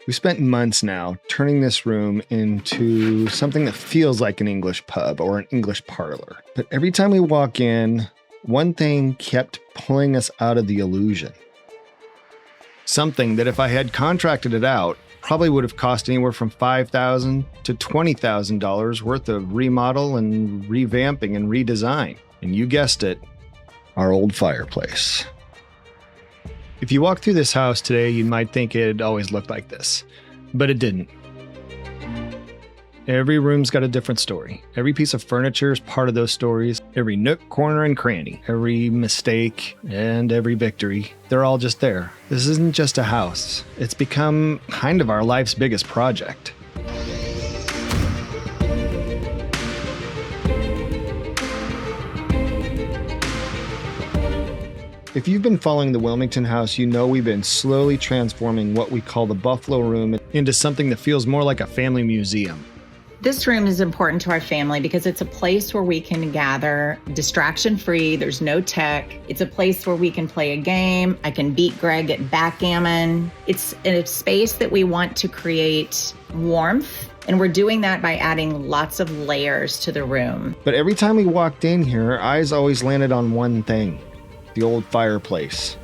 We spent months now turning this room into something that feels like an English pub or an English parlor. But every time we walk in, one thing kept pulling us out of the illusion. Something that if I had contracted it out, probably would have cost anywhere from $5,000 to $20,000 worth of remodel and revamping and redesign. And you guessed it, our old fireplace. If you walk through this house today, you might think it always looked like this, but it didn't. Every room's got a different story. Every piece of furniture is part of those stories. Every nook, corner, and cranny. Every mistake and every victory. They're all just there. This isn't just a house. It's become kind of our life's biggest project. If you've been following the Wilmington House, you know we've been slowly transforming what we call the Buffalo Room into something that feels more like a family museum. This room is important to our family because it's a place where we can gather distraction-free. There's no tech. It's a place where we can play a game. I can beat Greg at backgammon. It's a space that we want to create warmth, and we're doing that by adding lots of layers to the room. But every time we walked in here, our eyes always landed on one thing: the old fireplace.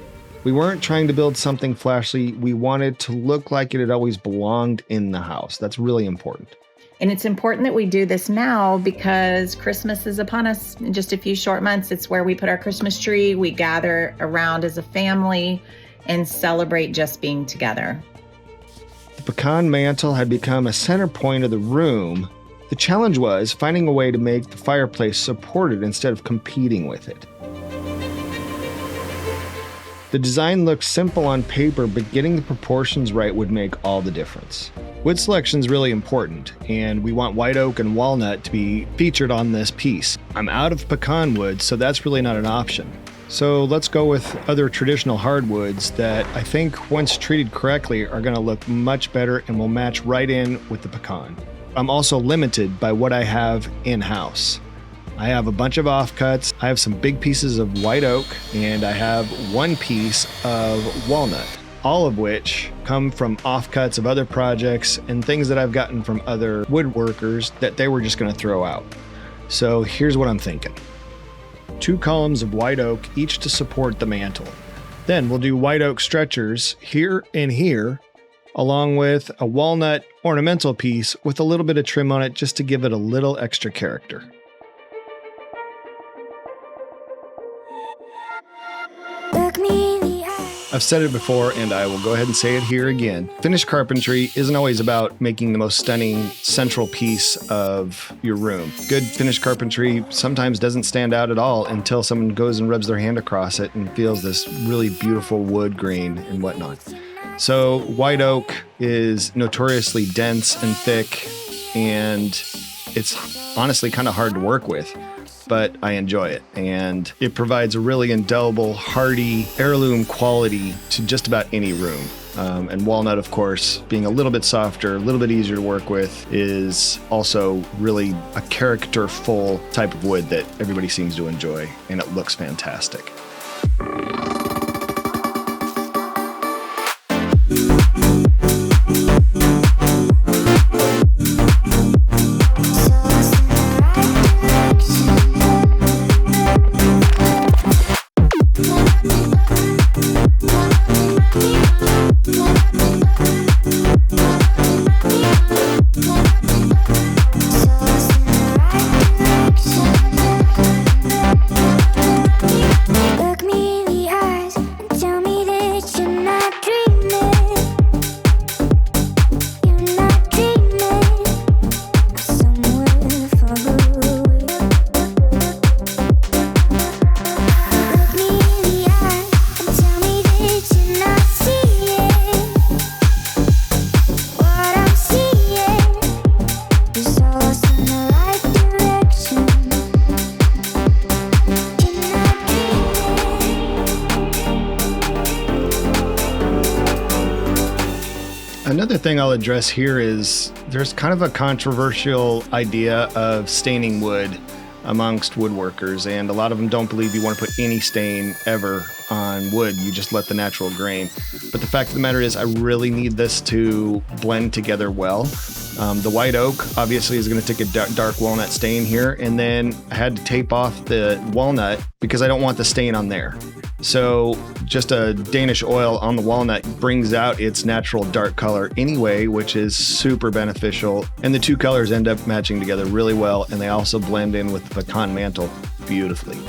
We weren't trying to build something flashy. We wanted to look like it had always belonged in the house. That's really important. And it's important that we do this now because Christmas is upon us in just a few short months. It's where we put our Christmas tree. We gather around as a family and celebrate just being together. The pecan mantel had become a center point of the room. The challenge was finding a way to make the fireplace support it instead of competing with it. The design looked simple on paper, but getting the proportions right would make all the difference. Wood selection is really important, and we want white oak and walnut to be featured on this piece. I'm out of pecan wood, so that's really not an option. So let's go with other traditional hardwoods that I think, once treated correctly, are going to look much better and will match right in with the pecan. I'm also limited by what I have in-house. I have a bunch of offcuts. I have some big pieces of white oak, and I have one piece of walnut, all of which come from offcuts of other projects and things that I've gotten from other woodworkers that they were just going to throw out. So here's what I'm thinking. 2 columns of white oak, each to support the mantel. Then we'll do white oak stretchers here and here, along with a walnut ornamental piece with a little bit of trim on it just to give it a little extra character. I've said it before, and I will go ahead and say it here again. Finished carpentry isn't always about making the most stunning central piece of your room. Good finished carpentry sometimes doesn't stand out at all until someone goes and rubs their hand across it and feels this really beautiful wood grain and whatnot. So white oak is notoriously dense and thick, and it's honestly kind of hard to work with. But I enjoy it, and it provides a really indelible, hardy, heirloom quality to just about any room. And walnut, of course, being a little bit softer, a little bit easier to work with, is also really a characterful type of wood that everybody seems to enjoy, and it looks fantastic. Another thing I'll address here is there's kind of a controversial idea of staining wood amongst woodworkers, and a lot of them don't believe you want to put any stain ever on wood. You just let the natural grain. But the fact of the matter is, I really need this to blend together well. The white oak obviously is going to take a dark walnut stain here, and then I had to tape off the walnut because I don't want the stain on there. So just a Danish oil on the walnut brings out its natural dark color anyway, which is super beneficial. And the two colors end up matching together really well, and they also blend in with the pecan mantle beautifully.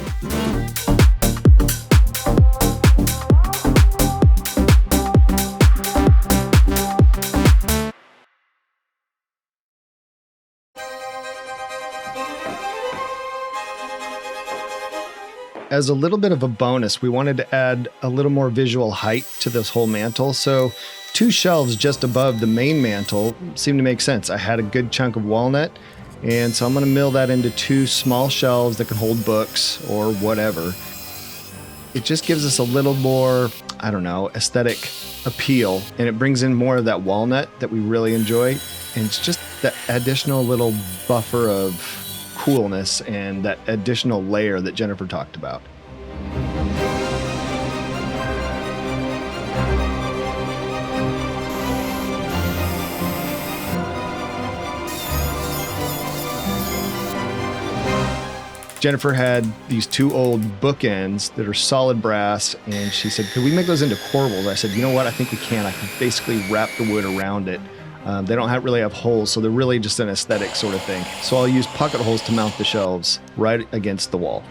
As a little bit of a bonus, we wanted to add a little more visual height to this whole mantle. So 2 shelves just above the main mantle seemed to make sense. I had a good chunk of walnut, and so I'm going to mill that into 2 small shelves that can hold books or whatever. It just gives us a little more, I don't know, aesthetic appeal, and it brings in more of that walnut that we really enjoy. And it's just that additional little buffer of coolness and that additional layer that Jennifer talked about. Jennifer had these 2 old bookends that are solid brass, and she said, could we make those into corbels? I said, you know what, I think we can. I can basically wrap the wood around it. They don't really have holes, so they're really just an aesthetic sort of thing. So I'll use pocket holes to mount the shelves right against the wall.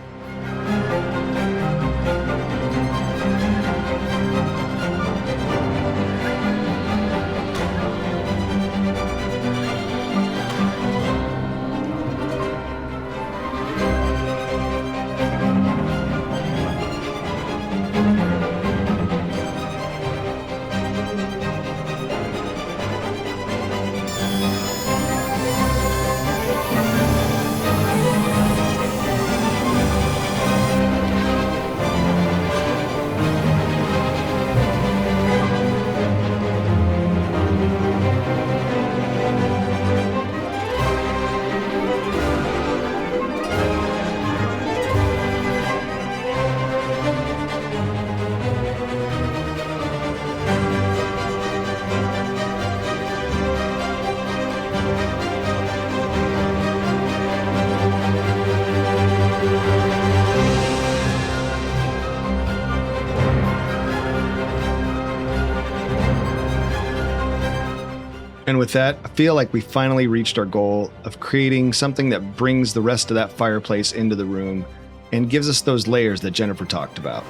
And with that, I feel like we finally reached our goal of creating something that brings the rest of that fireplace into the room and gives us those layers that Jennifer talked about.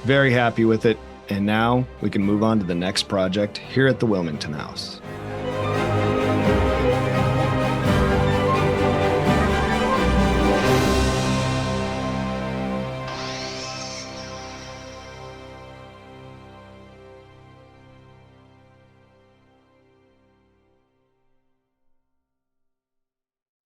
Very happy with it, and now we can move on to the next project here at the Wilmington House.